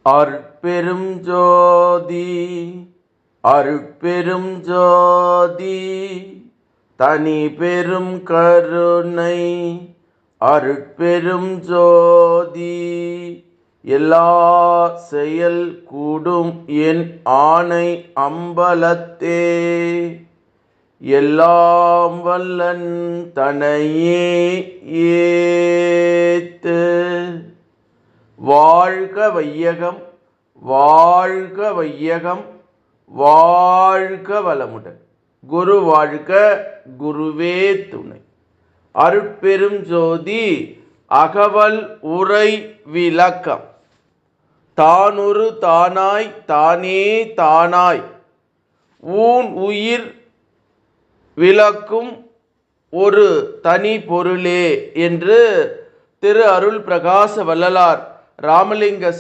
அருட்பெரும் ஜோதி அருட்பெரும் ஜோதி தனி பெரும் கருணை அருட்பெரும் ஜோதி எல்லா செயல் கூடும் என் ஆணை அம்பலத்தே எல்லாம் வல்லன் தனையே ஏத்து. வாழ்க வையகம், வாழ்க வையகம், வாழ்க வளமுடன். குரு வாழ்க, குருவே துணை. அருட்பெரும் ஜோதி அகவல் உரை விளக்கம். தானுரு தானாய் தானே தானாய் ஊன் உயிர் விளக்கும் ஒரு தனி பொருளே என்று திரு அருள் பிரகாச வள்ளலார் ராமலிங்க